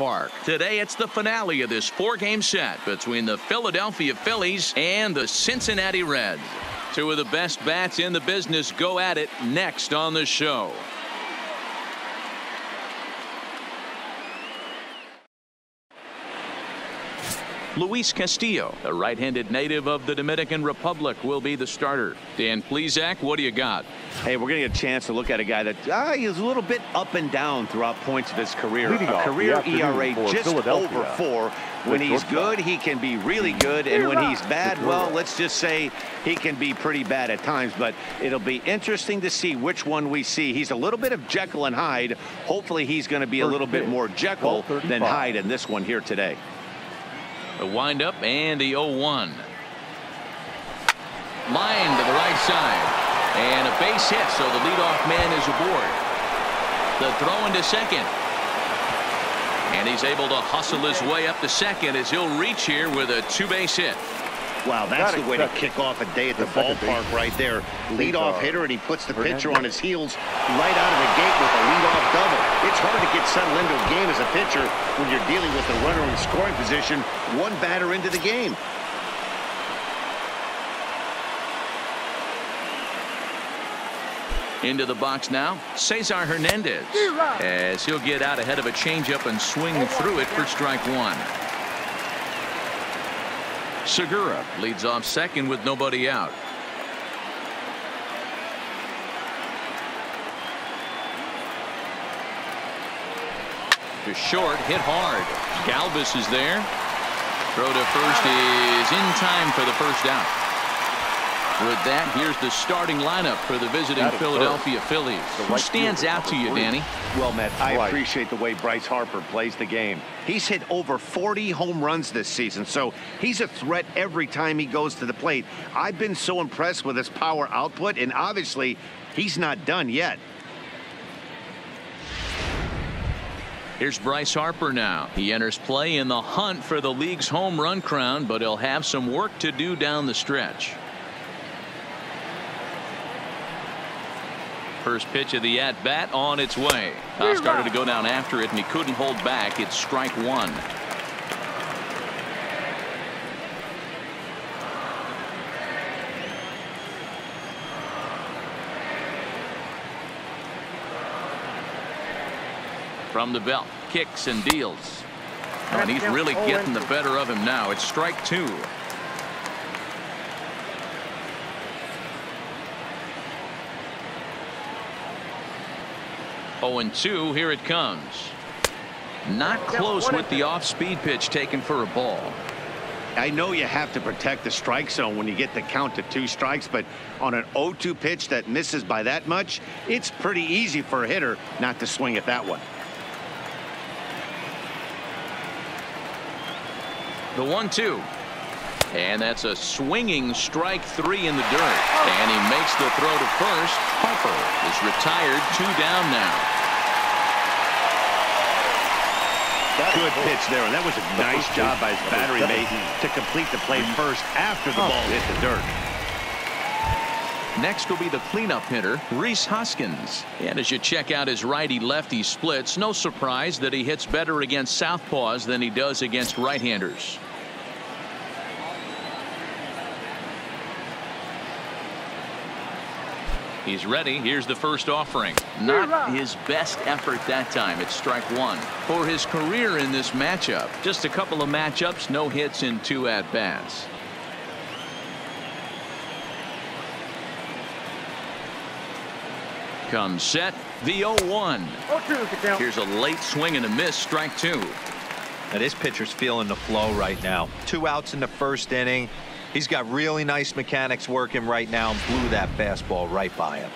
ballpark. Today, it's the finale of this 4-game set between the Philadelphia Phillies and the Cincinnati Reds. Two of the best bats in the business go at it next on the show. Luis Castillo, the right-handed native of the Dominican Republic, will be the starter. Dan Plesac, what do you got? Hey, we're going to get a chance to look at a guy that is a little bit up and down throughout points of his career. A career ERA just over 4. When he's good, he can be really good, and when he's bad, well, let's just say he can be pretty bad at times. But it'll be interesting to see which one we see. He's a little bit of Jekyll and Hyde. Hopefully, he's going to be a little bit more Jekyll than Hyde in this one here today. The windup and the 0-1. Line to the right side. And a base hit, so the leadoff man is aboard. The throw into second. And he's able to hustle his way up to second as he'll reach here with a 2-base hit. Wow, that's the way to kick off a day at the ballpark right there. Leadoff hitter, and he puts the pitcher on his heels right out of the gate with a leadoff double. It's hard to get settled into a game as a pitcher when you're dealing with a runner in scoring position, one batter into the game. Into the box now, Cesar Hernandez, as he'll get out ahead of a changeup and swing through it for strike 1. Segura leads off second with nobody out. To short, hit hard. Galvis is there. Throw to first is in time for the first out. With that, here's the starting lineup for the visiting Philadelphia Phillies. Who stands out to you, Danny? Well, Matt, I appreciate the way Bryce Harper plays the game. He's hit over 40 home runs this season, so he's a threat every time he goes to the plate. I've been so impressed with his power output, and obviously, he's not done yet. Here's Bryce Harper now. He enters play in the hunt for the league's home run crown, but he'll have some work to do down the stretch. First pitch of the at-bat on its way. Started to go down after it, and he couldn't hold back. It's strike 1. From the belt, kicks and deals. And he's really getting the better of him now. It's strike 2. 0-2, here it comes. Not close with the off-speed pitch taken for a ball. I know you have to protect the strike zone when you get the count to 2 strikes, but on an 0-2 pitch that misses by that much, it's pretty easy for a hitter not to swing at that one. The 1-2. And that's a swinging strike 3 in the dirt. And he makes the throw to first. Harper is retired, 2 down now. Good pitch there, and that was a nice job by his battery mate to complete the play first after the ball hit the dirt. Next will be the cleanup hitter, Rhys Hoskins. And as you check out his righty-lefty splits, no surprise that he hits better against southpaws than he does against right-handers. He's ready. Here's the first offering. Not his best effort that time. It's strike 1. For his career in this matchup, just a couple of matchups, no hits in 2 at-bats. Comes set, the 0-1. Here's a late swing and a miss, strike 2. Now this pitcher's feeling the flow right now. 2 outs in the first inning. He's got really nice mechanics working right now and blew that fastball right by him.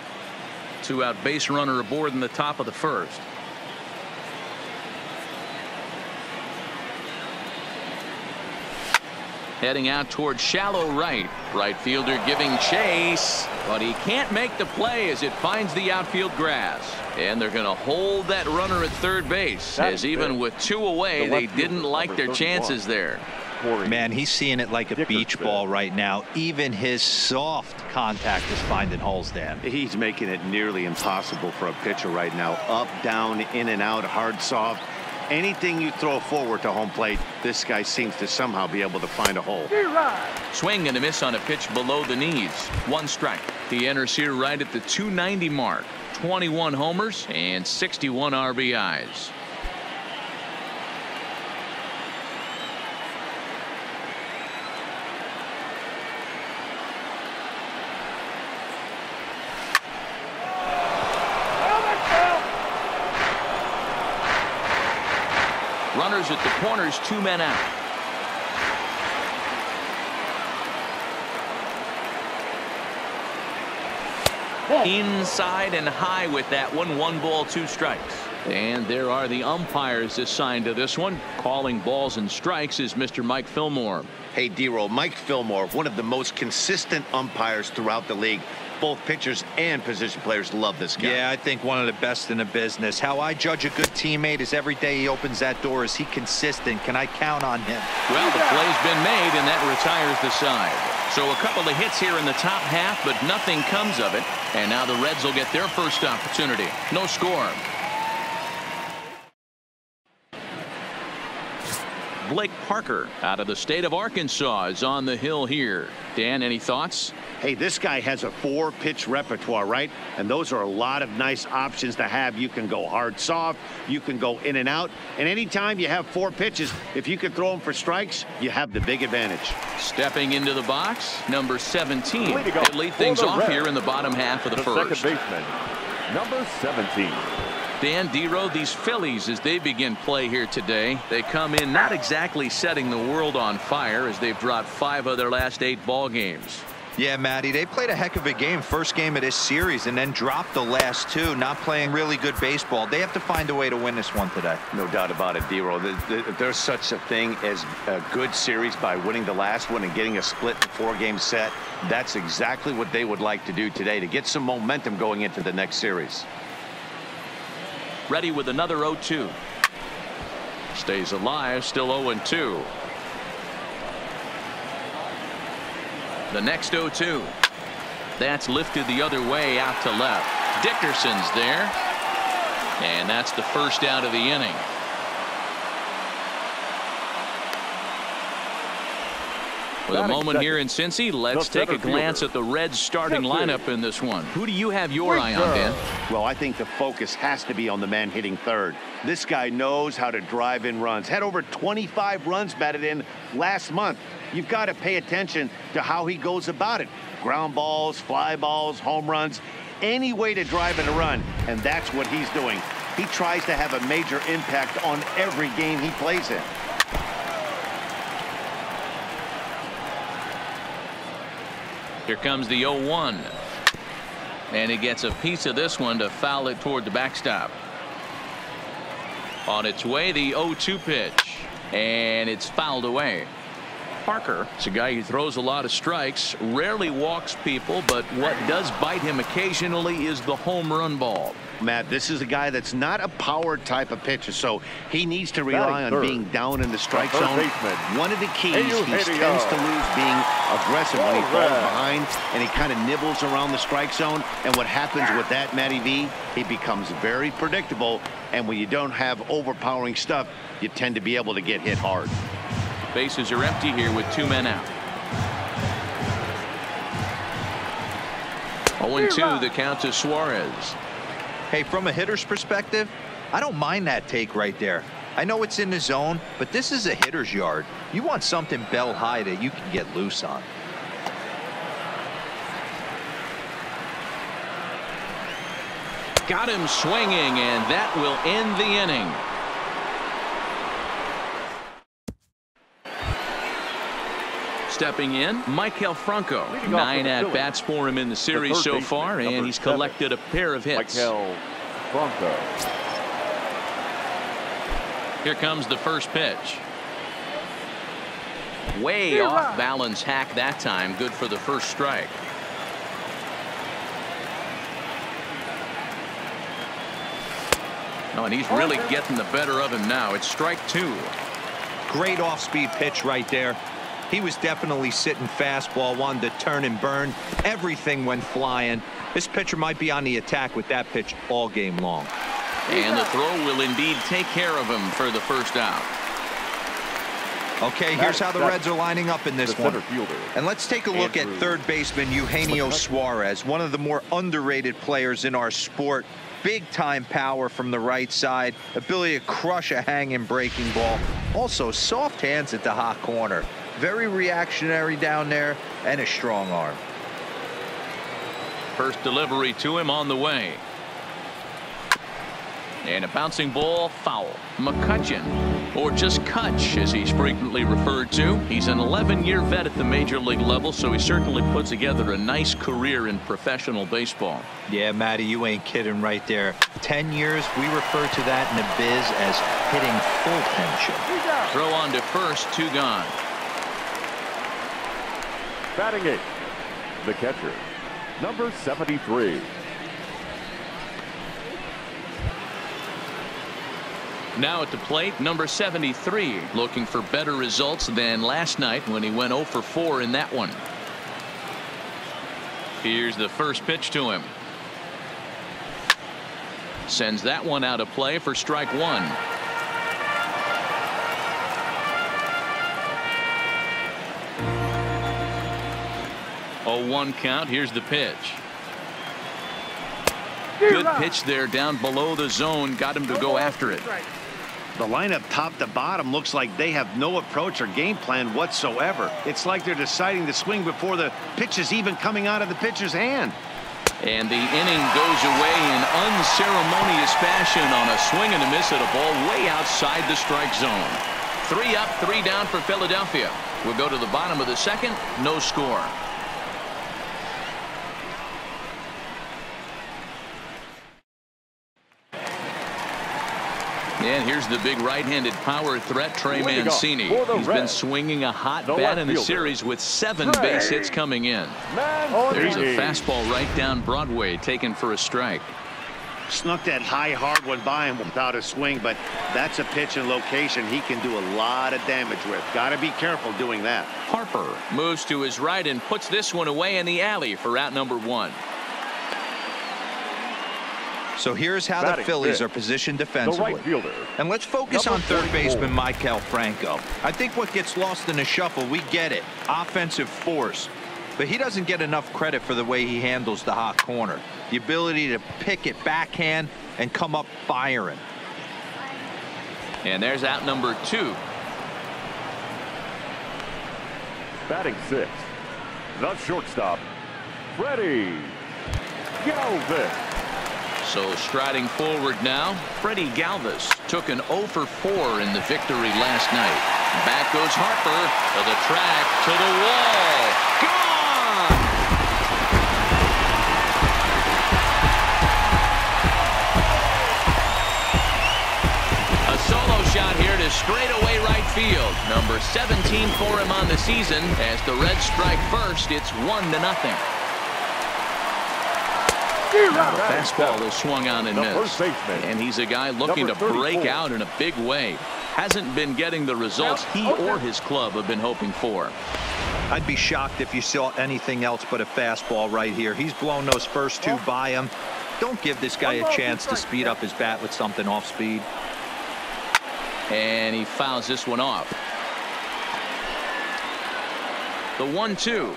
2-out base runner aboard in the top of the first. Heading out towards shallow right. Right fielder giving chase, but he can't make the play as it finds the outfield grass. And they're going to hold that runner at third base, as even with 2 away, they didn't like their chances there. Man, he's seeing it like a beach ball right now. Even his soft contact is finding holes, Dan. He's making it nearly impossible for a pitcher right now. Up, down, in and out, hard, soft. Anything you throw forward to home plate, this guy seems to somehow be able to find a hole. Swing and a miss on a pitch below the knees. 1 strike. He enters here right at the 290 mark. 21 homers and 61 RBIs. Runners at the corners, 2 men out. Inside and high with that one. 1 ball, 2 strikes. And there are the umpires assigned to this one. Calling balls and strikes is Mr. Mike Fillmore. Hey, D-Roll, Mike Fillmore, one of the most consistent umpires throughout the league. Both pitchers and position players love this guy. Yeah, I think one of the best in the business. How I judge a good teammate is every day he opens that door. Is he consistent? Can I count on him? Well, the play's been made, and that retires the side. So a couple of hits here in the top half, but nothing comes of it. And now the Reds will get their first opportunity. No score. Blake Parker out of the state of Arkansas is on the hill here. Dan, any thoughts? Hey, this guy has a 4-pitch repertoire, right? And those are a lot of nice options to have. You can go hard, soft. You can go in and out. And anytime you have 4 pitches, if you can throw them for strikes, you have the big advantage. Stepping into the box, number 17. He'll lead things off here in the bottom half of the first. Second baseman, number 17. Dan, D-Row, these Phillies, as they begin play here today, they come in not exactly setting the world on fire as they've dropped 5 of their last 8 ball games. Yeah, Matty, they played a heck of a game. First game of this series and then dropped the last 2. Not playing really good baseball. They have to find a way to win this one today. No doubt about it, D-Roll. There's such a thing as a good series by winning the last one and getting a split 4-game set. That's exactly what they would like to do today to get some momentum going into the next series. Ready with another 0-2. Stays alive, still 0-2. The next 0-2. That's lifted the other way out to left. Dickerson's there. And that's the first out of the inning. With a moment here in Cincy, let's take a glance at the Reds starting lineup in this one. Who do you have your eye on, Dan? Well, I think the focus has to be on the man hitting third. This guy knows how to drive in runs. Had over 25 runs batted in last month. You've got to pay attention to how he goes about it. Ground balls, fly balls, home runs, any way to drive in a run, and that's what he's doing. He tries to have a major impact on every game he plays in. Here comes the 0-1. And he gets a piece of this one to foul it toward the backstop. On its way, the 0-2 pitch. And it's fouled away. Parker is a guy who throws a lot of strikes, rarely walks people, but what does bite him occasionally is the home run ball. Matt, this is a guy that's not a power type of pitcher, so he needs to rely on being down in the strike zone. One of the keys, he tends to lose being aggressive when he falls behind, and he kind of nibbles around the strike zone. And what happens with that, Matty V, he becomes very predictable, and when you don't have overpowering stuff, you tend to be able to get hit hard. Bases are empty here with 2 men out. 0-2, the count to Suarez. Hey, from a hitter's perspective, I don't mind that take right there. I know it's in the zone, but this is a hitter's yard. You want something bell high that you can get loose on. Got him swinging, and that will end the inning. Stepping in, Michael Franco. 9 at-bats for him in the series so far, and he's collected a pair of hits. Michael Franco. Here comes the first pitch. Way off balance hack that time. Good for the first strike. Oh, and he's really getting the better of him now. It's strike 2. Great off-speed pitch right there. He was definitely sitting fastball, wanted to turn and burn. Everything went flying. This pitcher might be on the attack with that pitch all game long. And the throw will indeed take care of him for the first out. Okay, here's how the Reds are lining up in this one. And let's take a look at third baseman Eugenio Suarez, one of the more underrated players in our sport. Big-time power from the right side, ability to crush a hanging breaking ball. Also, soft hands at the hot corner. Very reactionary down there, and a strong arm. First delivery to him on the way. And a bouncing ball, foul. McCutcheon, or just Kutch as he's frequently referred to. He's an 11-year vet at the major league level, so he certainly put together a nice career in professional baseball. Yeah, Matty, you ain't kidding right there. 10 years, we refer to that in the biz as hitting full tension. Throw on to first, 2 gone. Batting 8, the catcher, number 73. Now at the plate, number 73, looking for better results than last night when he went 0 for 4 in that one. Here's the first pitch to him. Sends that one out of play for strike 1. 0-1 count. Here's the pitch. Good pitch there down below the zone. Got him to go after it. The lineup top to bottom looks like they have no approach or game plan whatsoever. It's like they're deciding to swing before the pitch is even coming out of the pitcher's hand. And the inning goes away in unceremonious fashion on a swing and a miss at a ball way outside the strike zone. 3 up, 3 down for Philadelphia. We'll go to the bottom of the second. No score. And here's the big right-handed power threat, Trey Mancini. He's been swinging a hot bat in the series with 7 base hits coming in. There's a fastball right down Broadway taken for a strike. Snuck that high hard one by him without a swing, but that's a pitch and location he can do a lot of damage with. Got to be careful doing that. Harper moves to his right and puts this one away in the alley for out number 1. So here's how the Phillies are positioned defensively. And let's focus on third baseman Maikel Franco. I think what gets lost in the shuffle, we get it, offensive force. But he doesn't get enough credit for the way he handles the hot corner. The ability to pick it backhand and come up firing. And there's out number 2. Batting 6, the shortstop, Freddie Galvis. So striding forward now, Freddie Galvis took an 0 for 4 in the victory last night. Back goes Harper to the track, to the wall. Gone! A solo shot here to straightaway right field. Number 17 for him on the season. As the Reds strike first, it's 1-0. Now the fastball is swung on and missed. And he's a guy looking to break out in a big way. Hasn't been getting the results he or his club have been hoping for. I'd be shocked if you saw anything else but a fastball right here. He's blown those first 2 by him. Don't give this guy a chance to speed up his bat with something off speed. And he fouls this one off. The 1-2.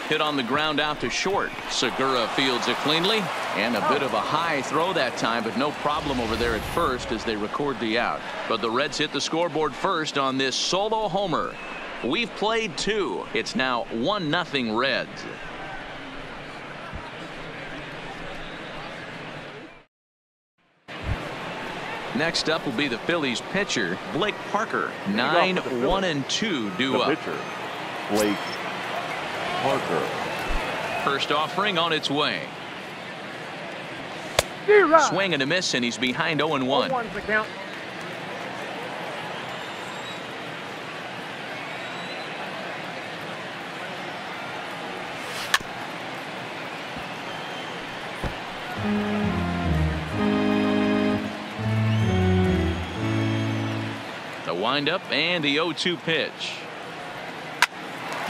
Hit on the ground out to short. Segura fields it cleanly, and a bit of a high throw that time, but no problem over there at first as they record the out. But the Reds hit the scoreboard first on this solo homer. We've played 2. It's now 1-0 Reds. Next up will be the Phillies pitcher, Blake Parker. 9-1-2 due up. Pitcher, Blake Parker. First offering on its way. Swing and a miss, and he's behind 0-1. The windup and the 0-2 pitch.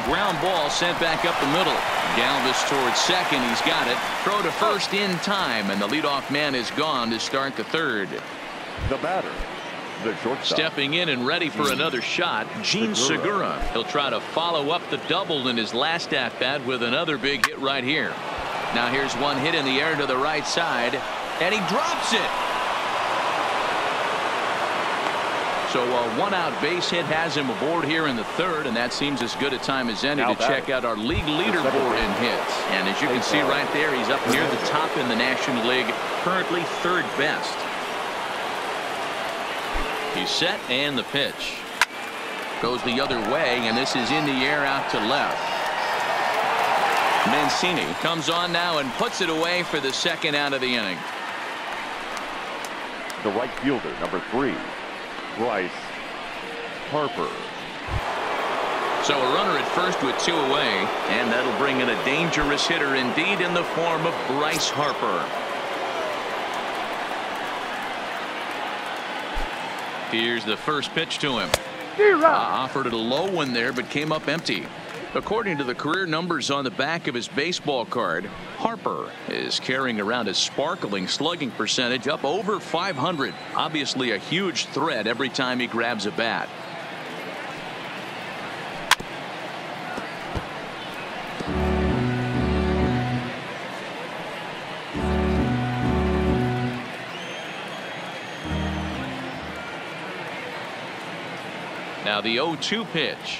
Ground ball sent back up the middle. Galvis towards second. He's got it. Throw to first in time, and the leadoff man is gone to start the third. The batter, the shortstop. Stepping in and ready for another shot, Gene Segura. He'll try to follow up the double in his last at-bat with another big hit right here. Now here's one hit in the air to the right side, and he drops it. So a one-out base hit has him aboard here in the third, and that seems as good a time as any to check out our league leaderboard in hits. And as you can see right there, he's up near the top in the National League, currently third best. He's set, and the pitch goes the other way, and this is in the air out to left. Mancini comes on now and puts it away for the second out of the inning. The right fielder, number 3, Bryce Harper. So a runner at first with 2 away, and that'll bring in a dangerous hitter indeed in the form of Bryce Harper. Here's the first pitch to him. Offered it a low one there, but came up empty. According to the career numbers on the back of his baseball card, Harper is carrying around a sparkling slugging percentage up over 500. Obviously a huge threat every time he grabs a bat. Now the 0-2 pitch.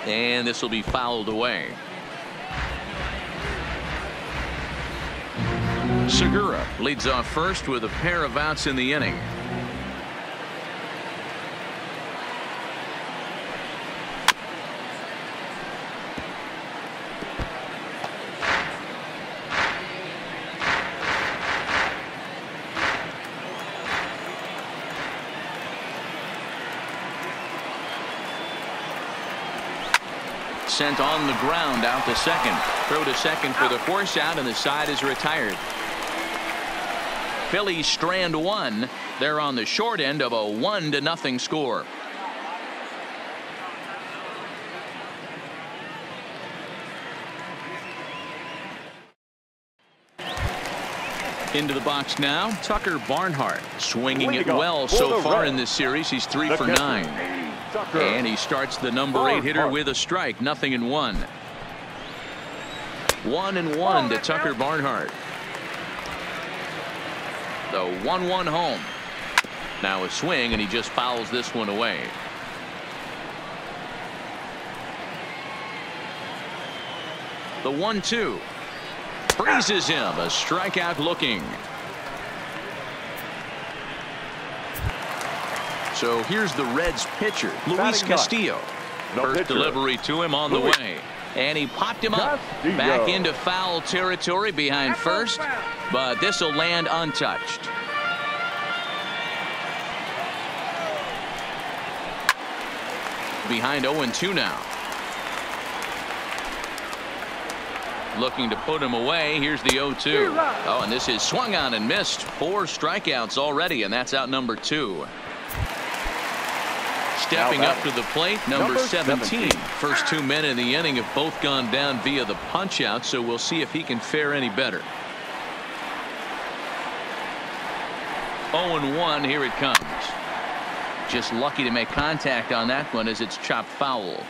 And this will be fouled away. Segura leads off first with a pair of outs in the inning. Sent on the ground out to second. Throw to second for the force out, and the side is retired. Phillies strand 1. They're on the short end of a 1-0 score. Into the box now, Tucker Barnhart, swinging it well so far in this series. He's 3 for 9. And he starts the number 8 hitter with a strike. 0-1. 1-1 to Tucker Barnhart. The 1-1 home. Now a swing, and he just fouls this one away. The 1-2 freezes him. A strikeout looking. So here's the Reds pitcher, Luis Castillo. First delivery to him on the way. And he popped him up back into foul territory behind first. But this will land untouched. Behind 0-2 now. Looking to put him away. Here's the 0-2. Oh, and this is swung on and missed. 4 strikeouts already, and that's out number 2. Stepping up to the plate, number 17. First 2 men in the inning have both gone down via the punch out, so we'll see if he can fare any better. 0-1, here it comes. Just lucky to make contact on that one as it's chopped foul.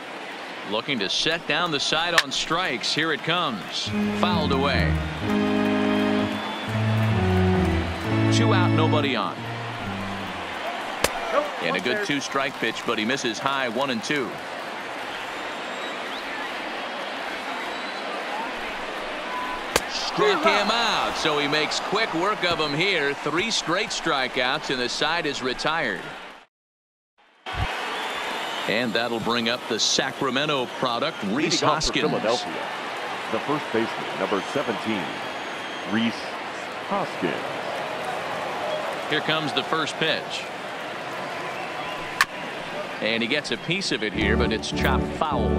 Looking to set down the side on strikes. Here it comes. Fouled away. 2 out, nobody on. And a good 2-strike pitch, but he misses high. 1-2. Struck him out, so he makes quick work of him here. 3 straight strikeouts, and the side is retired. And that'll bring up the Sacramento product, Rhys Hoskins. Philadelphia, the first baseman, number 17, Rhys Hoskins. Here comes the first pitch. And he gets a piece of it here, but it's chopped foul.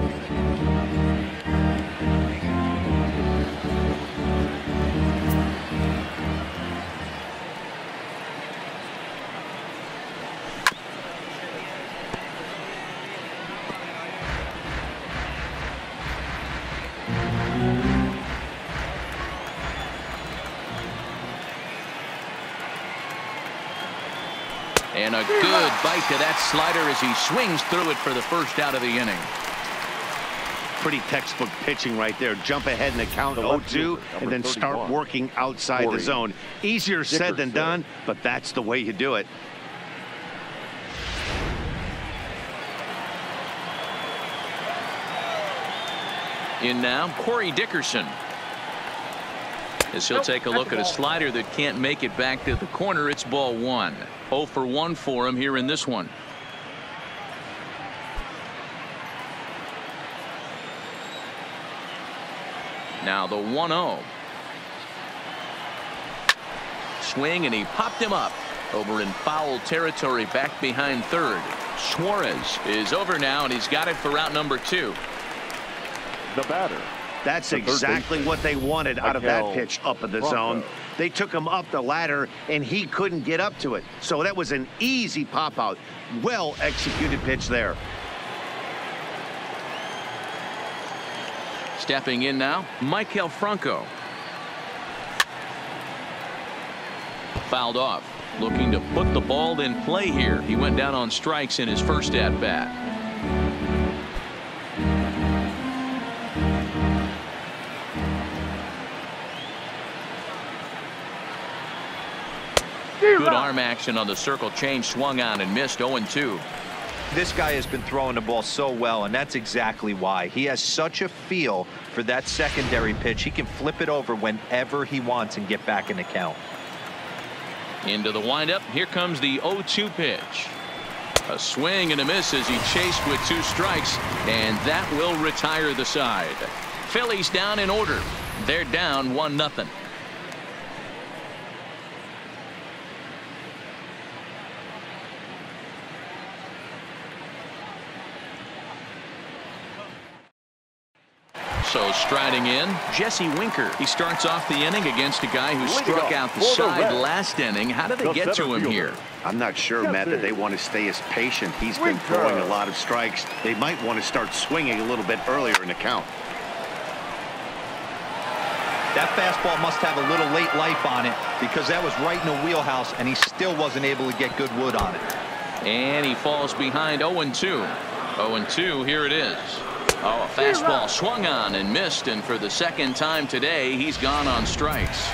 And a good bite to that slider as he swings through it for the first out of the inning. Pretty textbook pitching right there. Jump ahead in the count 0-2 and then start working outside the zone. Easier said than done, but that's the way you do it. In now, Corey Dickerson. As he'll take a look at a slider that can't make it back to the corner. It's ball one. 0 for 1 for him here in this one. Now the 1-0. Swing, and he popped him up over in foul territory back behind third. Suarez is over now, and he's got it for out number 2. The batter. That's exactly what they wanted out of that pitch up in the zone. They took him up the ladder, and he couldn't get up to it. So that was an easy pop out. Well executed pitch there. Stepping in now, Michael Franco. Fouled off. Looking to put the ball in play here. He went down on strikes in his first at bat. Good arm action on the circle change. Swung on and missed. 0-2. This guy has been throwing the ball so well, and that's exactly why. He has such a feel for that secondary pitch. He can flip it over whenever he wants and get back in the count. Into the windup. Here comes the 0-2 pitch. A swing and a miss as he chased with 2 strikes, and that will retire the side. Phillies down in order. They're down 1-0. So striding in, Jesse Winker. He starts off the inning against a guy who struck out the side last inning. How did they get to him here? I'm not sure, Matt, that they want to stay as patient. He's been throwing a lot of strikes. They might want to start swinging a little bit earlier in the count. That fastball must have a little late life on it, because that was right in the wheelhouse, and he still wasn't able to get good wood on it. And he falls behind. 0-2. 0-2, here it is. Oh, a fastball swung on and missed, and for the second time today, he's gone on strikes.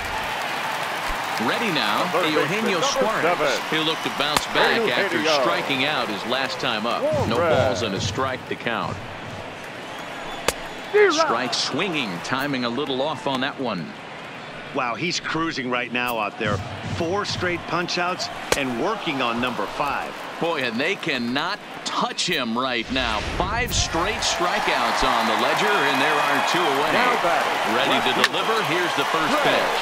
Ready now, Eugenio Suarez. He'll look to bounce back after striking out his last time up. No balls and a strike to count. Strike swinging, timing a little off on that one. Wow, he's cruising right now out there. 4 straight punch-outs and working on number 5. Boy, and they cannot touch him right now. 5 straight strikeouts on the ledger, and there are 2 away. Ready to deliver. Here's the first pitch.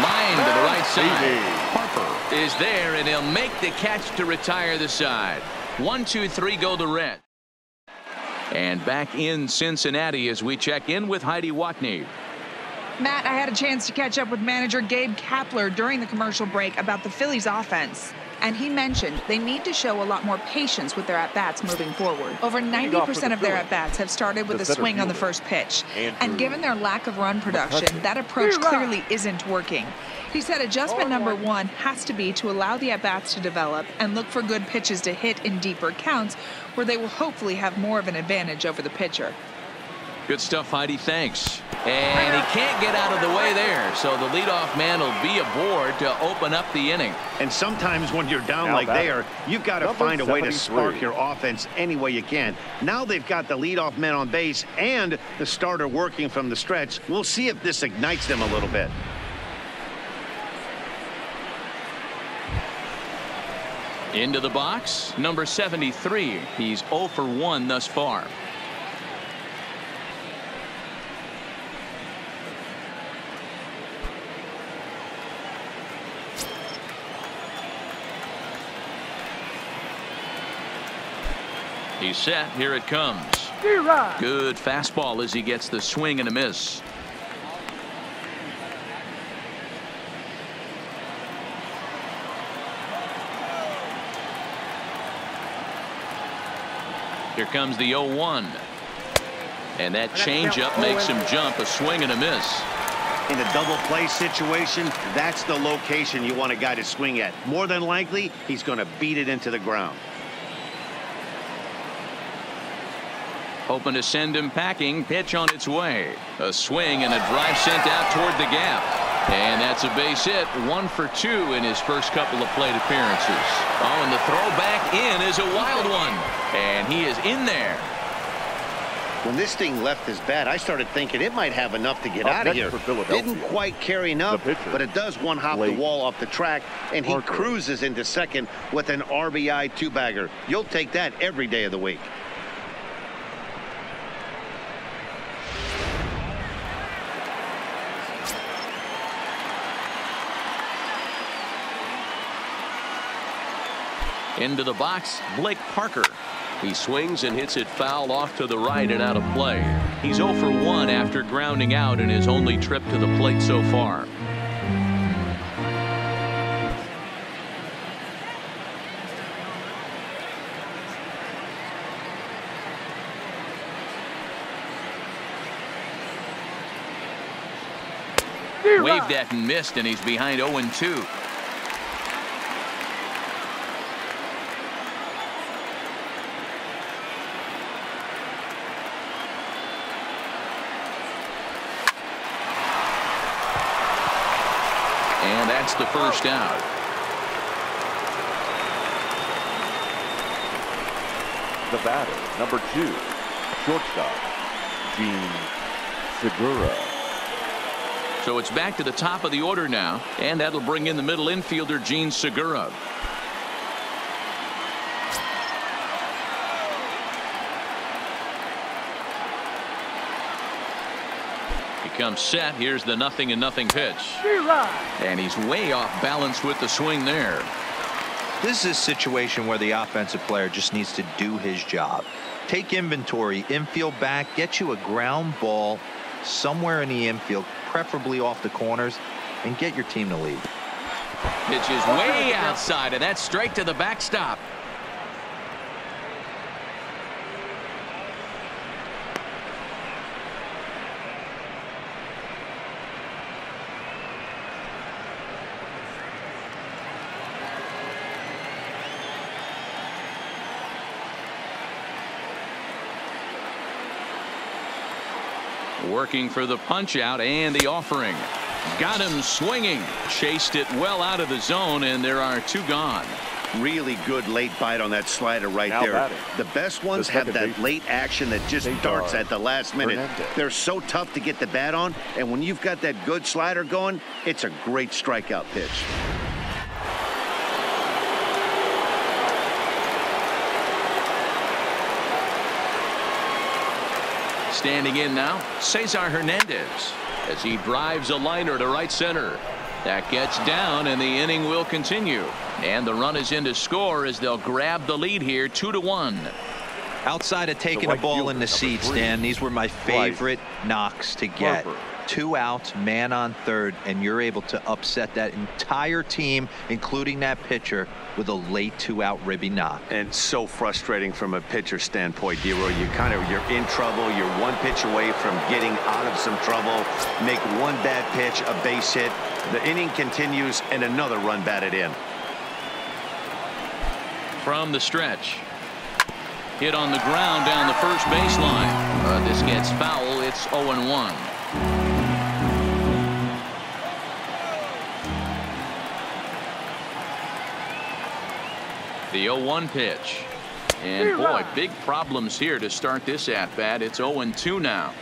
Line to the right side. Harper is there, and he'll make the catch to retire the side. 1, 2, 3 go the Reds. And back in Cincinnati as we check in with Heidi Watney. Matt, I had a chance to catch up with manager Gabe Kapler during the commercial break about the Phillies offense. And he mentioned they need to show a lot more patience with their at-bats moving forward. Over 90% of their at-bats have started with a swing on the first pitch. And given their lack of run production, that approach clearly isn't working. He said adjustment number 1 has to be to allow the at-bats to develop and look for good pitches to hit in deeper counts where they will hopefully have more of an advantage over the pitcher. Good stuff, Heidi. Thanks. And he can't get out of the way there, so the leadoff man will be aboard to open up the inning. And sometimes when you're down like they are, you've got to find a way to spark your offense any way you can. Now they've got the leadoff man on base and the starter working from the stretch. We'll see if this ignites them a little bit. Into the box, number 73. He's 0 for 1 thus far. He's set. Here it comes. Good fastball as he gets the swing and a miss. Here comes the 0-1. And that changeup makes him jump. A swing and a miss. In a double play situation, that's the location you want a guy to swing at. More than likely, he's going to beat it into the ground. Hoping to send him packing. Pitch on its way. A swing and a drive sent out toward the gap. And that's a base hit. 1 for 2 in his first couple of plate appearances. Oh, and the throw back in is a wild one. And he is in there. When this thing left his bat, I started thinking it might have enough to get out of here. Didn't quite carry enough, but it does one hop the wall off the track, and he cruises into second with an RBI two-bagger. You'll take that every day of the week. Into the box, Blake Parker. He swings and hits it foul off to the right and out of play. He's 0 for 1 after grounding out in his only trip to the plate so far. Waved at and missed, and he's behind 0-2. And that's the first out. The batter, number 2, shortstop, Gene Segura. So it's back to the top of the order now, and that'll bring in the middle infielder, Gene Segura. Comes set. Here's the 0-0 pitch. And he's way off balance with the swing there. This is a situation where the offensive player just needs to do his job. Take inventory, infield back, get you a ground ball somewhere in the infield, preferably off the corners, and get your team to lead. Pitch is way outside, and that's straight to the backstop. Working for the punch out and the offering. Got him swinging. Chased it well out of the zone, and there are 2 gone. Really good late bite on that slider right there. Batting. The best ones have that late action that just darts at the last minute. Hernandez. They're so tough to get the bat on, and when you've got that good slider going, it's a great strikeout pitch. Standing in now, Cesar Hernandez, as he drives a liner to right center. That gets down, and the inning will continue. And the run is in to score as they'll grab the lead here, 2-1. Outside of taking a ball in the seats, Dan, these were my favorite knocks to get. 2 outs, man on third, and you're able to upset that entire team, including that pitcher, with a late 2-out ribby knock. And so frustrating from a pitcher standpoint, D-Roy. You're in trouble. You're 1 pitch away from getting out of some trouble. Make 1 bad pitch, a base hit. The inning continues, and another run batted in. From the stretch. Hit on the ground down the first baseline. This gets foul. It's 0-1. The 0-1 pitch. And boy, big problems here to start this at-bat. It's 0-2 now.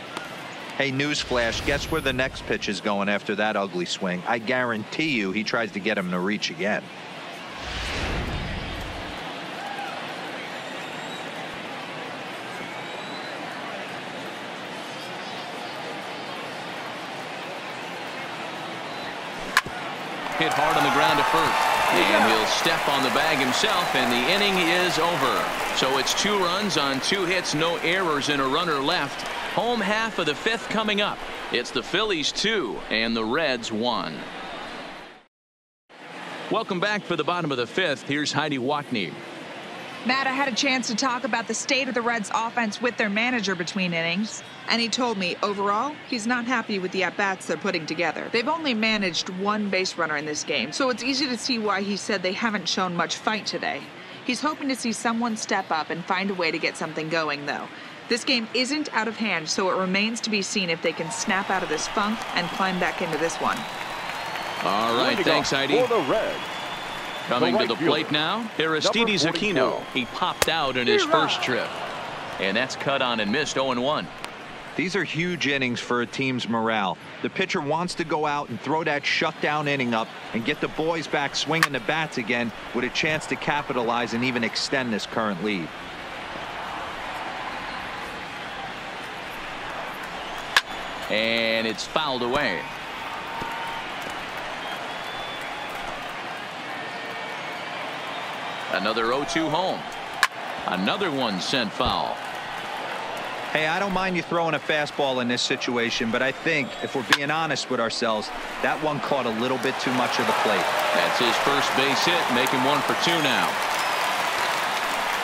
Hey, newsflash, guess where the next pitch is going after that ugly swing? I guarantee you he tries to get him to reach again. Hit hard on the ground to first. And he'll step on the bag himself, and the inning is over. So it's 2 runs on 2 hits, no errors, and a runner left. Home half of the 5th coming up. It's the Phillies 2 and the Reds 1. Welcome back for the bottom of the 5th. Here's Heidi Watney. Matt, I had a chance to talk about the state of the Reds offense with their manager between innings, and he told me overall he's not happy with the at-bats they're putting together. They've only managed one base runner in this game, so it's easy to see why he said they haven't shown much fight today. He's hoping to see someone step up and find a way to get something going, though. This game isn't out of hand, so it remains to be seen if they can snap out of this funk and climb back into this one. All right, thanks, Heidi. For the Reds, Coming right to the plate fielder, now, Aristides number 44. Aquino. He popped out in his first trip. And that's cut on and missed 0-1. These are huge innings for a team's morale. The pitcher wants to go out and throw that shutdown inning up and get the boys back swinging the bats again with a chance to capitalize and even extend this current lead. And it's fouled away. Another 0-2 home. Another one sent foul. Hey, I don't mind you throwing a fastball in this situation, but I think if we're being honest with ourselves, that one caught a little bit too much of the plate. That's his first base hit, making 1 for 2 now.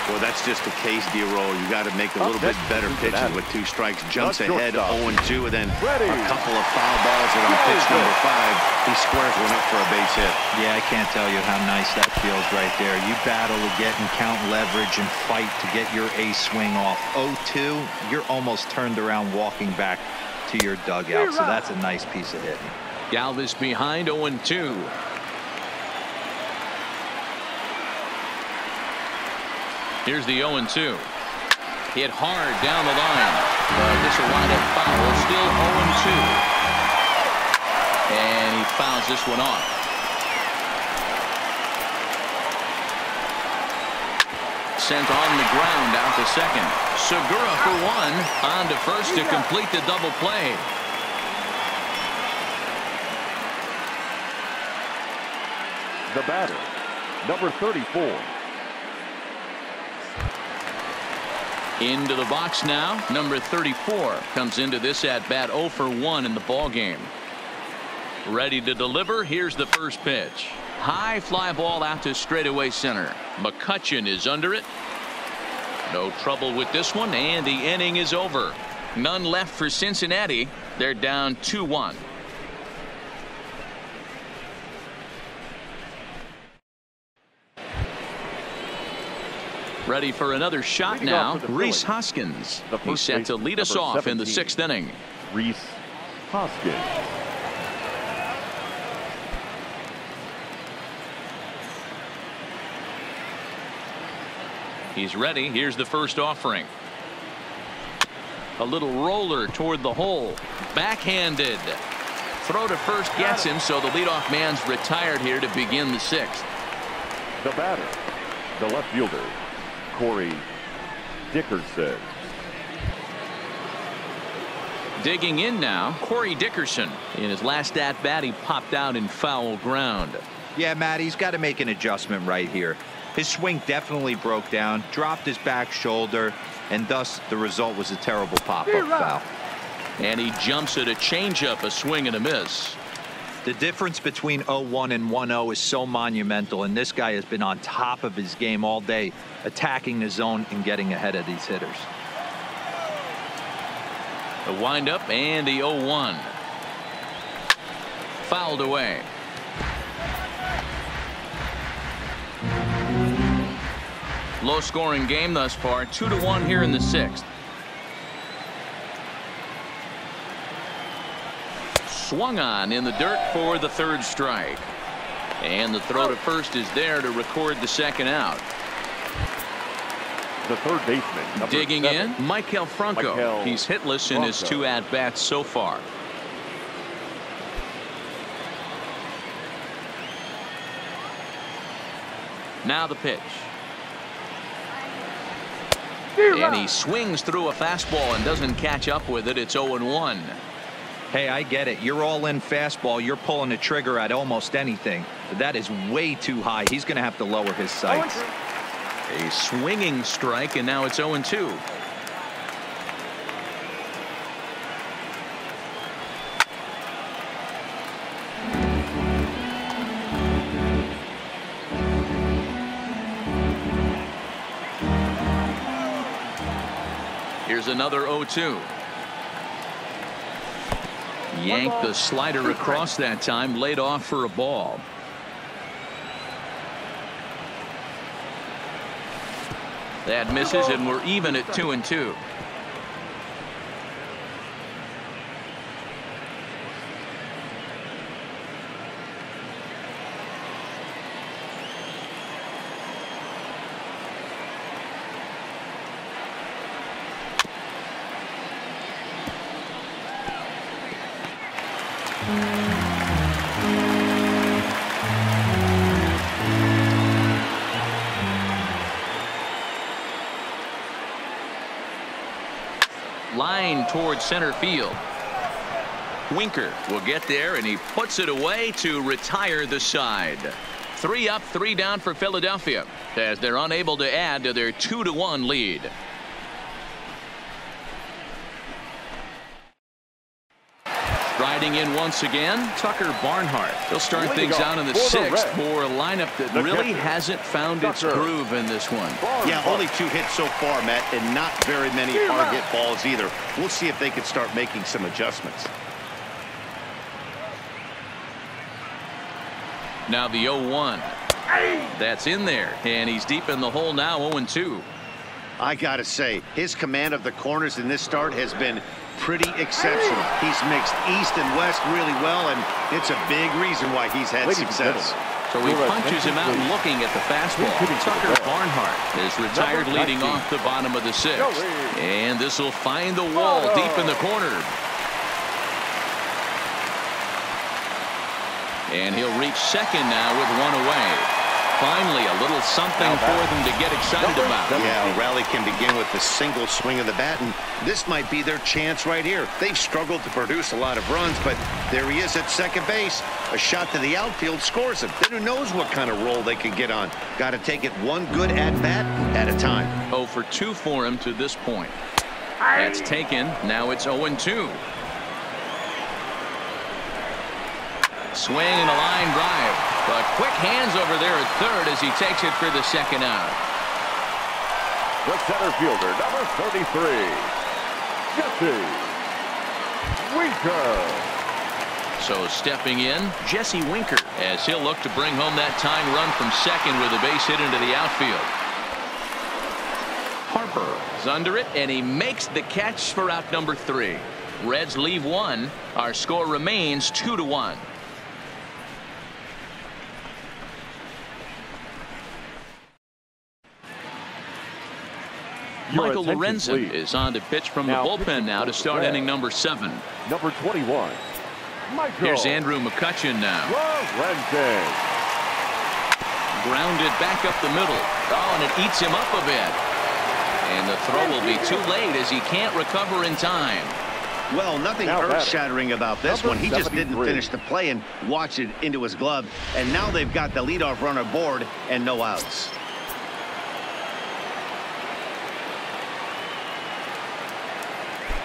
Well, that's just the case, D-Roll. You got to make a little bit better pitches with 2 strikes. Jumps ahead 0-2, and then a couple of foul balls, and on pitch number 5, he squares one up for a base hit. Yeah, I can't tell you how nice that feels right there. You battle to get and count leverage and fight to get your ace swing off. 0-2, you're almost turned around walking back to your dugout, so that's a nice piece of hitting. Galvis behind 0-2. Here's the 0-2. Hit hard down the line. But this will wind up foul. Still 0-2. And he fouls this one off. Sent on the ground out to second. Segura for 1. On to first to complete the double play. the batter, number 34. Into the box now. Number 34 comes into this at bat 0 for 1 in the ball game. Ready to deliver. Here's the first pitch. High fly ball out to straightaway center. McCutchen is under it. No trouble with this one, and the inning is over. None left for Cincinnati. They're down 2-1. Ready for another shot now. Rhys Hoskins. He's set to lead us off in the 6th inning. Rhys Hoskins. He's ready. Here's the first offering. A little roller toward the hole. Backhanded. Throw to first gets him, so the leadoff man's retired here to begin the 6th. The batter, the left fielder, Corey Dickerson. Digging in now, Corey Dickerson. In his last at bat, he popped out in foul ground. Yeah, Matt, he's got to make an adjustment right here. His swing definitely broke down, dropped his back shoulder, and thus the result was a terrible pop-up foul. And he jumps at a changeup, a swing and a miss. The difference between 0-1 and 1-0 is so monumental, and this guy has been on top of his game all day, attacking the zone and getting ahead of these hitters. The windup and the 0-1. Fouled away. Low scoring game thus far, 2-1 here in the 6th. Swung on in the dirt for the 3rd strike. And the throw to first is there to record the 2nd out. The third baseman, number Digging 7. in, Michael Franco. He's hitless in his 2 at-bats so far. Now the pitch. And he swings through a fastball and doesn't catch up with it. It's 0-1. Hey, I get it. You're all in fastball. You're pulling the trigger at almost anything. But that is way too high. He's going to have to lower his sights. A swinging strike, and now it's 0-2. Here's another 0-2. Yanked the slider across that time, laid off for a ball. That misses, and we're even at 2-2. Line towards center field. Winker will get there, and he puts it away to retire the side. 3 up, 3 down for Philadelphia as they're unable to add to their 2-1 lead. Striding in once again, Tucker Barnhart. He'll start things out in the 6th for a lineup that really hasn't found its groove in this one. Yeah, only 2 hits so far, Matt, and not very many hard hit balls either. We'll see if they can start making some adjustments. Now the 0-1. That's in there, and he's deep in the hole now, 0-2. I gotta say, his command of the corners in this start has been pretty exceptional. He's mixed east and west really well, and it's a big reason why he's had success. So he punches him out looking at the fastball. Tucker Barnhart is retired leading off the bottom of the 6th. And this will find the wall deep in the corner. And he'll reach second now with 1 away. Finally, a little something for them to get excited about. Yeah, a rally can begin with the single swing of the bat, and this might be their chance right here. They've struggled to produce a lot of runs, but there he is at second base. A shot to the outfield scores him. Then who knows what kind of roll they can get on. Got to take it one good at-bat at a time. 0 for 2 for him to this point. That's taken. Now it's 0-2. Swing and a line drive. But quick hands over there at third as he takes it for the second out. The center fielder, number 33, Jesse Winker. So stepping in, Jesse Winker, as he'll look to bring home that tying run from second with a base hit into the outfield. Harper is under it, and he makes the catch for out number 3. Reds leave 1. Our score remains 2-1. Michael Lorenzen is on to pitch from the bullpen now to start inning number 7. Number 21. Here's Andrew McCutchen now. Lorenzen. Grounded back up the middle. Oh, and it eats him up a bit. And the throw will be too late as he can't recover in time. Well, nothing earth-shattering about this one. He just didn't finish the play and watched it into his glove. And now they've got the leadoff runner aboard and no outs.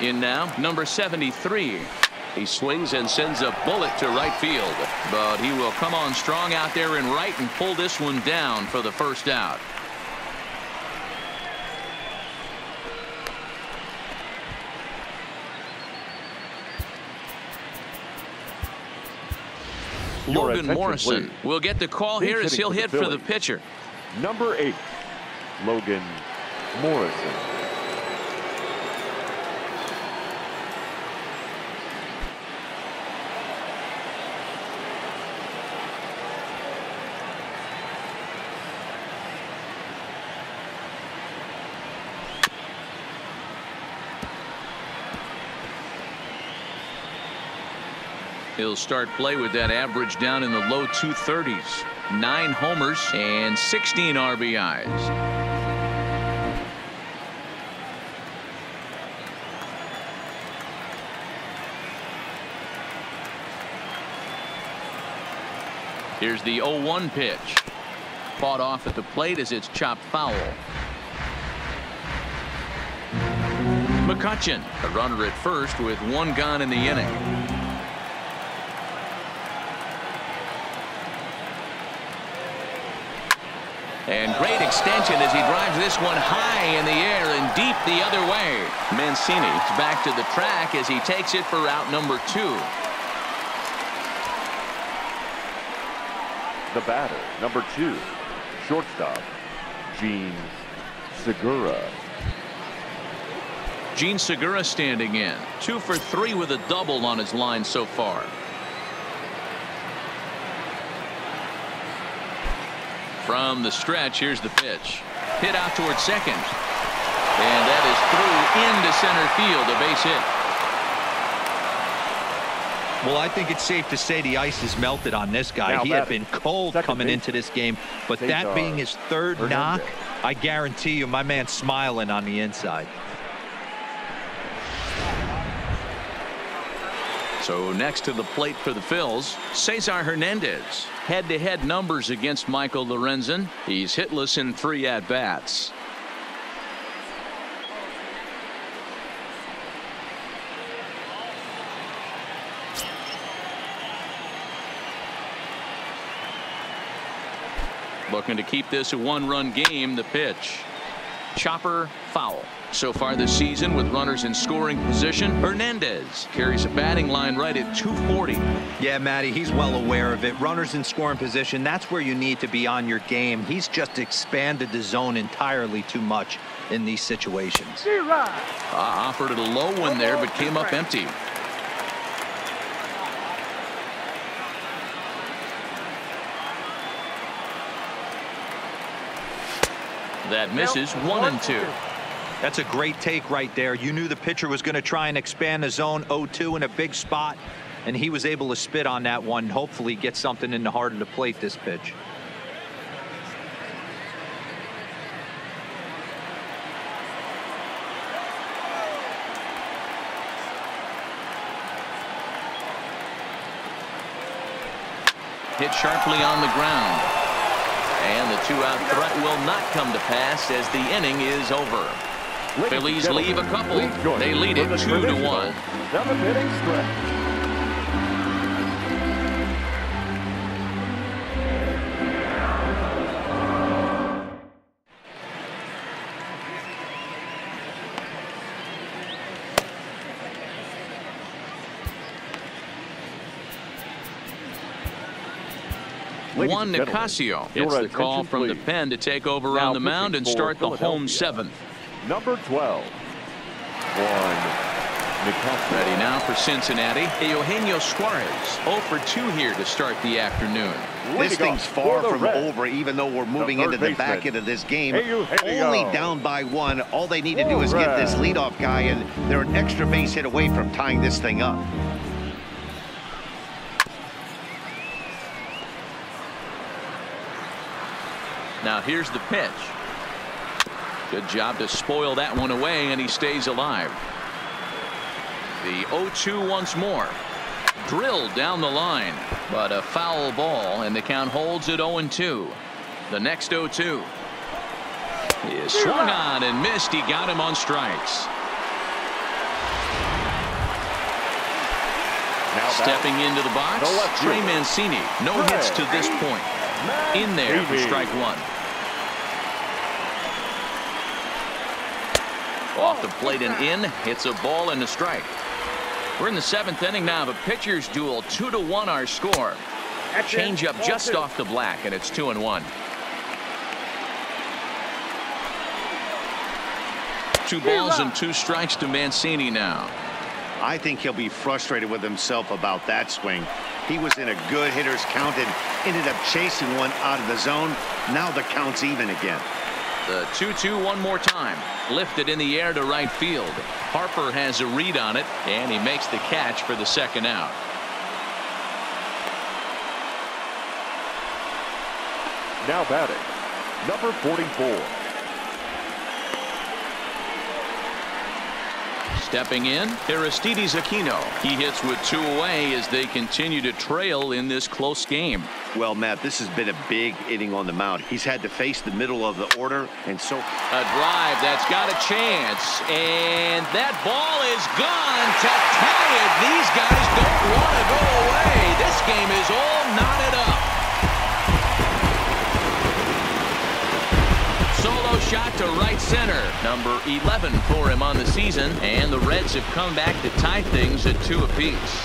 In now, number 73. He swings and sends a bullet to right field. But he will come on strong out there in right and pull this one down for the first out. Logan Morrison will get the call here as he'll hit for the pitcher. Number 8, Logan Morrison. He'll start play with that average down in the low 230s. 9 homers and 16 RBIs. Here's the 0-1 pitch. Fought off at the plate as it's chopped foul. McCutchen, a runner at first with 1 gone in the inning. And great extension as he drives this one high in the air and deep the other way. Mancini's back to the track as he takes it for out number 2. The batter, number 2, shortstop, Gene Segura. Gene Segura standing in. 2 for 3 with a double on his line so far. From the stretch, here's the pitch. Hit out towards second. And that is through into center field, a base hit. Well, I think it's safe to say the ice is melted on this guy. Now he had been cold coming into this game, but that being his third knock, I guarantee you my man's smiling on the inside. So next to the plate for the Phils, Cesar Hernandez. Head-to-head numbers against Michael Lorenzen. He's hitless in 3 at-bats. Looking to keep this a 1-run game. The pitch. Chopper foul. So far this season with runners in scoring position, Hernandez carries a batting line right at 240. Yeah, Matty, he's well aware of it. Runners in scoring position, that's where you need to be on your game. He's just expanded the zone entirely too much in these situations. Offered it a low one there, but came up empty. That misses 1-2. That's a great take right there. You knew the pitcher was going to try and expand the zone. 0-2 in a big spot, and he was able to spit on that one. Hopefully get something in the heart of the plate this pitch. Hit sharply on the ground. And the 2-out threat will not come to pass as the inning is over. Phillies leave a couple. They lead it 2-1. 7-inning stretch. Juan Nicasio gets the call from the pen to take over on the mound and start the home 7th. Number 12, Juan Nicasio. Ready now for Cincinnati. Eugenio Suarez 0 for 2 here to start the afternoon. This thing's far from over, even though we're moving into the back end of this game. Only down by 1. All they need to do is get this leadoff guy, and they're an extra base hit away from tying this thing up. Now here's the pitch. Good job to spoil that one away, and he stays alive. The 0-2 once more. Drilled down the line, but a foul ball, and the count holds at 0-2. The next 0-2 is swung on and missed. He got him on strikes. Now stepping into the box, Trey Mancini. No hits to this point. In there for strike 1. Off the plate and in. Hits a ball and a strike. We're in the 7th inning now of a pitcher's duel. 2-1 our score. Change up just off the black, and it's 2-1. 2 balls and 2 strikes to Mancini now. I think he'll be frustrated with himself about that swing. He was in a good hitter's count and ended up chasing one out of the zone. Now the count's even again. The 2-2 one more time. Lifted in the air to right field. Harper has a read on it, and he makes the catch for the 2nd out. Now batting, number 44. Stepping in, Aristides Aquino. He hits with 2 away as they continue to trail in this close game. Well, Matt, this has been a big inning on the mound. He's had to face the middle of the order, and so a drive that's got a chance, and that ball is gone to tie it. These guys don't want to go away. This game is all knotted up. Solo shot to right center. Number 11 for him on the season, and the Reds have come back to tie things at 2 apiece.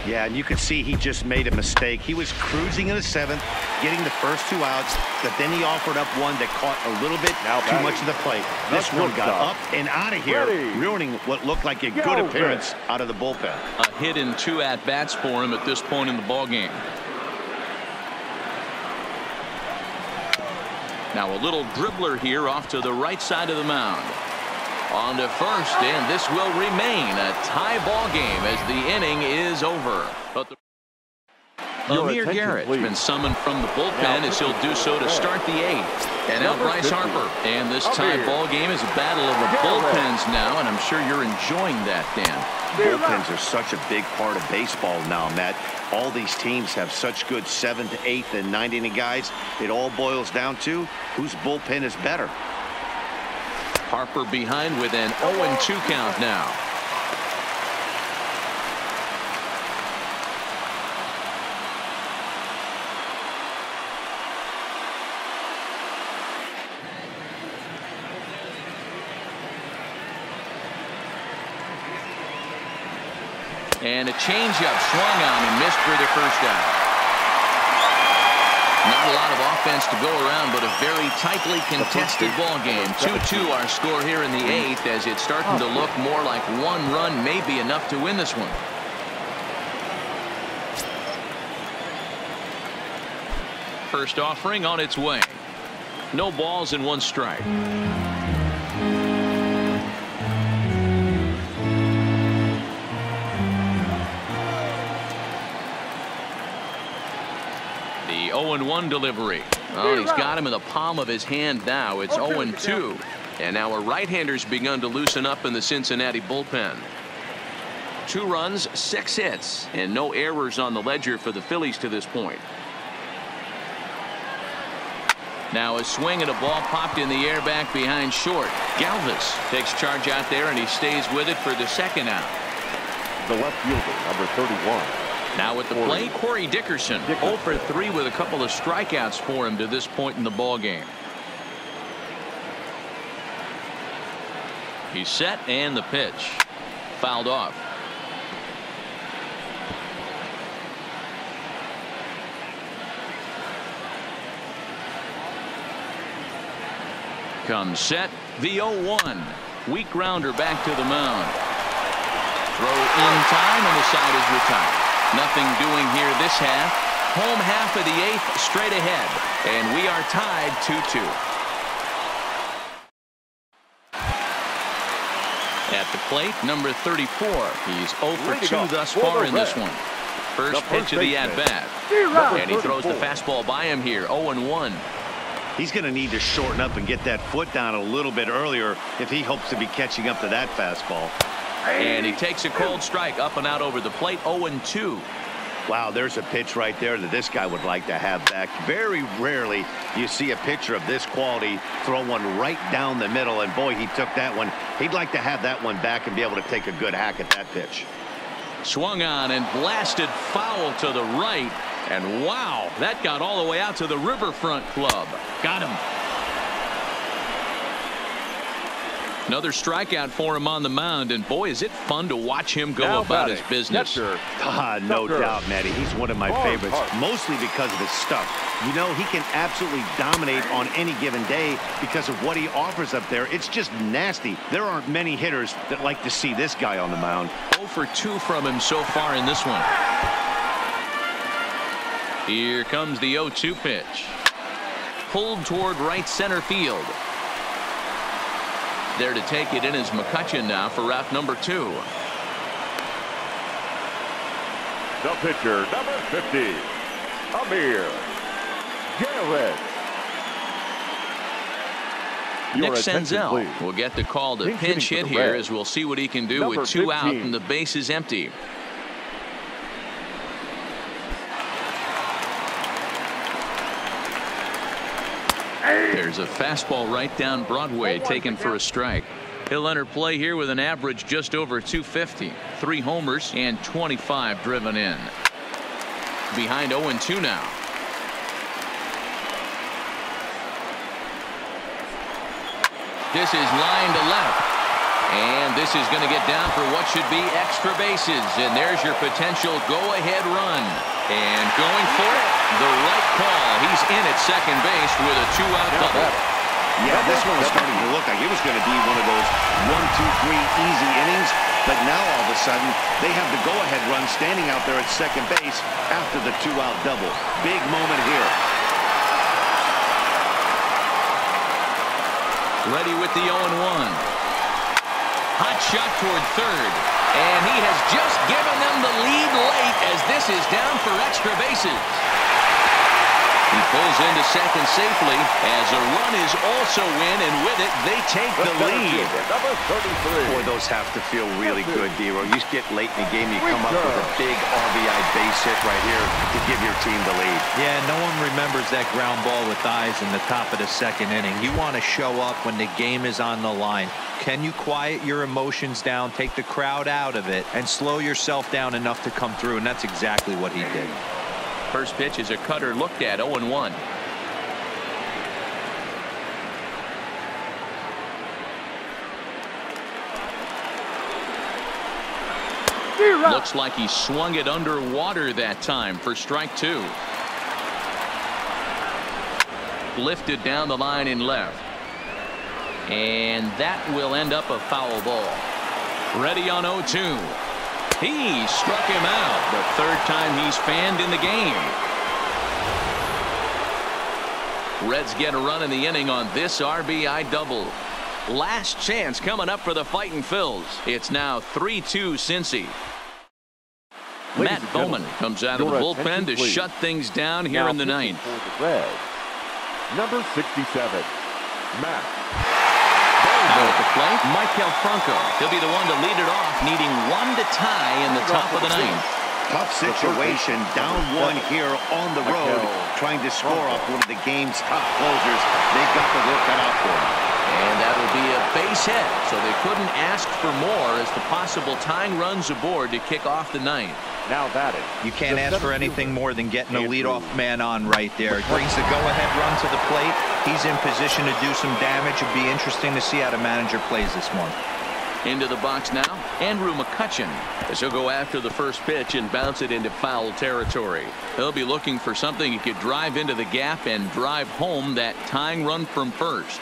Yeah, and you could see he just made a mistake. He was cruising in the 7th, getting the first 2 outs, but then he offered up one that caught a little bit too much of the plate. This one got up and out of here, ruining what looked like a good appearance out of the bullpen. A hit in 2 at-bats for him at this point in the ballgame. Now a little dribbler here off to the right side of the mound. On to first, and this will remain a tie ball game as the inning is over. But Amir Garrett's been summoned from the bullpen as he'll do so to start the 8th. And now Bryce Harper. And this tie ball game is a battle of the bullpens now, and I'm sure you're enjoying that, Dan. Bullpens are such a big part of baseball now, Matt. All these teams have such good 7th, 8th, and 9th inning guys. It all boils down to whose bullpen is better. Harper behind with an 0-2 count now. And a changeup swung on and missed for the first out. Not a lot of offense to go around, but a very tightly contested ball game. 2-2 our score here in the 8th, as it's starting to look more like 1 run may be enough to win this one. First offering on its way. No balls and 1 strike. The 0-1 delivery. Oh, he's got him in the palm of his hand now. It's 0-2. And now a right-hander's begun to loosen up in the Cincinnati bullpen. 2 runs, 6 hits, and no errors on the ledger for the Phillies to this point. Now a swing and a ball popped in the air back behind short. Galvis takes charge out there, and he stays with it for the 2nd out. The left fielder, number 31. Now at the plate, Corey Dickerson. 0 for 3 with a couple of strikeouts for him to this point in the ball game. He's set, and the pitch. Fouled off. Comes set, the 0-1. Weak grounder back to the mound. Throw in time, and the side is retired. Nothing doing here this half. Home half of the 8th straight ahead. And we are tied 2-2. At the plate, number 34. He's 0 for 2 thus far in this one. First pitch of the at-bat. And he throws the fastball by him here. 0-1. He's going to need to shorten up and get that foot down a little bit earlier if he hopes to be catching up to that fastball. And he takes a cold strike up and out over the plate. 0-2. Wow, there's a pitch right there that this guy would like to have back. Very rarely you see a pitcher of this quality throw one right down the middle, and boy, he took that one. He'd like to have that one back and be able to take a good hack at that pitch. Swung on and blasted foul to the right, and wow, that got all the way out to the Riverfront Club. Got him. Another strikeout for him on the mound, and boy, is it fun to watch him go about his business. No doubt, Matty. He's one of my favorites, mostly because of his stuff. You know, he can absolutely dominate on any given day because of what he offers up there. It's just nasty. There aren't many hitters that like to see this guy on the mound. 0 for 2 from him so far in this one. Here comes the 0-2 pitch. Pulled toward right center field. There to take it in is McCutchen now for route number 2. The pitcher, number 50, Amir Garrett. Nick Senzel will get the call to pinch hit here, as we'll see what he can do with 2 out and the base is empty. There's Here's a fastball right down Broadway, taken for a strike. He'll enter play here with an average just over 250. 3 homers and 25 driven in. Behind 0-2 now. This is line to left. And this is going to get down for what should be extra bases. And there's your potential go-ahead run. And going for it, the right call. He's in at second base with a 2-out double. Yeah, this one was starting to look like it was going to be one of those 1, 2, 3 easy innings. But now all of a sudden, they have the go-ahead run standing out there at second base after the 2-out double. Big moment here. Ready with the 0-1. Hot shot toward third. And he has just given them the lead late as this is down for extra bases. He pulls into second safely as a run is also in, and with it, they take the lead. Number 33. Boy, those have to feel really good, D-Row. You get late in the game, you come up with a big RBI base hit right here to give your team the lead. Yeah, no one remembers that ground ball with eyes in the top of the second inning. You want to show up when the game is on the line. Can you quiet your emotions down, take the crowd out of it, and slow yourself down enough to come through? And that's exactly what he did. First pitch is a cutter looked at, 0-1. Looks like he swung it underwater that time for strike 2. Lifted down the line in left. And that will end up a foul ball. Ready on 0-2. He struck him out. The third time he's fanned in the game. Reds get a run in the inning on this RBI double. Last chance coming up for the Fightin' Phils. It's now 3-2 Cincy. Matt Bowman comes out of the bullpen to shut things down here in the ninth. Number 67, Matt. Out at the plate, Michael Franco. He'll be the one to lead it off, needing 1 to tie in the top of the ninth. Tough situation, down 1 here on the road, trying to score off one of the game's top closers. They've got the work cut out for them. And that'll be a base hit, so they couldn't ask for more as the possible tying runs aboard to kick off the ninth. Now batting. You can't ask for anything more than getting a leadoff man on right there. Brings the go-ahead run to the plate. He's in position to do some damage. It'll be interesting to see how the manager plays this one. Into the box now, Andrew McCutchen, as he'll go after the first pitch and bounce it into foul territory. He'll be looking for something he could drive into the gap and drive home that tying run from first.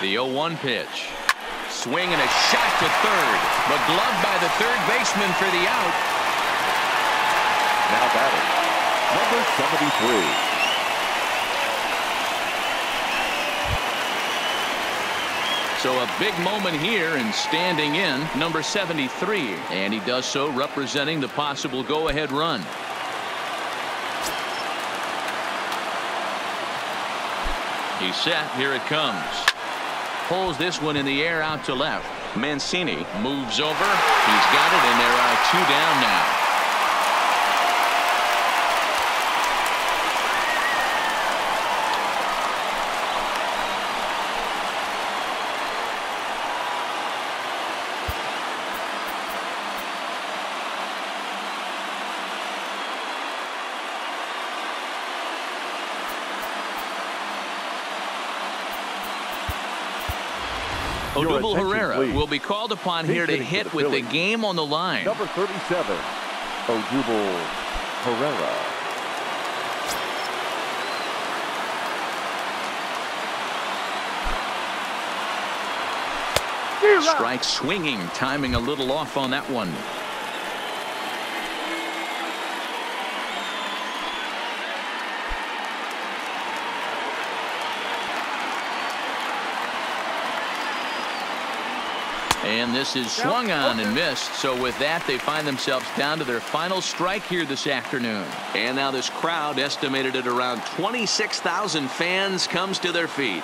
The 0-1 pitch. Swing and a shot to third, but gloved by the third baseman for the out. Now batting, number 73. So a big moment here, and standing in, number 73. And he does so representing the possible go-ahead run. He's set. Here it comes. Pulls this one in the air out to left. Mancini moves over. He's got it, and there are 2 down now. Odubel Herrera will be called upon here to hit with the game on the line. Number 37, Odubel Herrera. Strike swinging, timing a little off on that one. And this is swung on and missed. So with that, they find themselves down to their final strike here this afternoon. And now this crowd, estimated at around 26,000 fans, comes to their feet.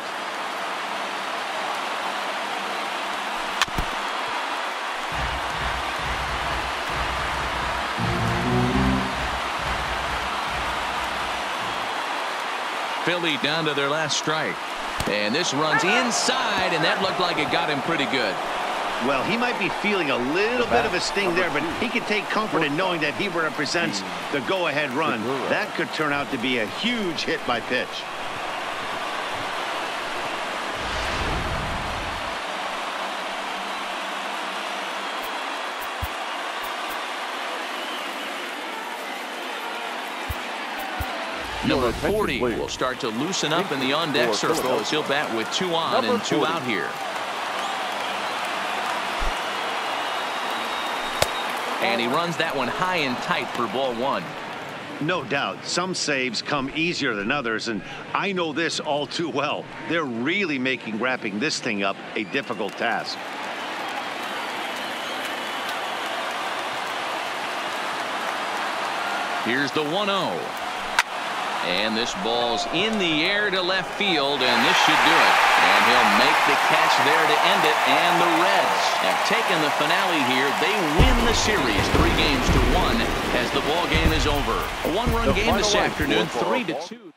Philly down to their last strike. And this runs inside, and that looked like it got him pretty good. Well, he might be feeling a little bit of a sting there, but he can take comfort in knowing that he represents the go-ahead run. That could turn out to be a huge hit by pitch. Number 40 will start to loosen up in the on-deck circle as he'll bat with 2 on and 2 out here. And he runs that one high and tight for ball 1. No doubt. Some saves come easier than others, and I know this all too well. They're really making wrapping this thing up a difficult task. Here's the 1-0. And this ball's in the air to left field, and this should do it. And he'll make the catch there to end it. And the Reds have taken the finale here. They win the series 3-1 as the ball game is over. A 1-run game this afternoon, 3-2.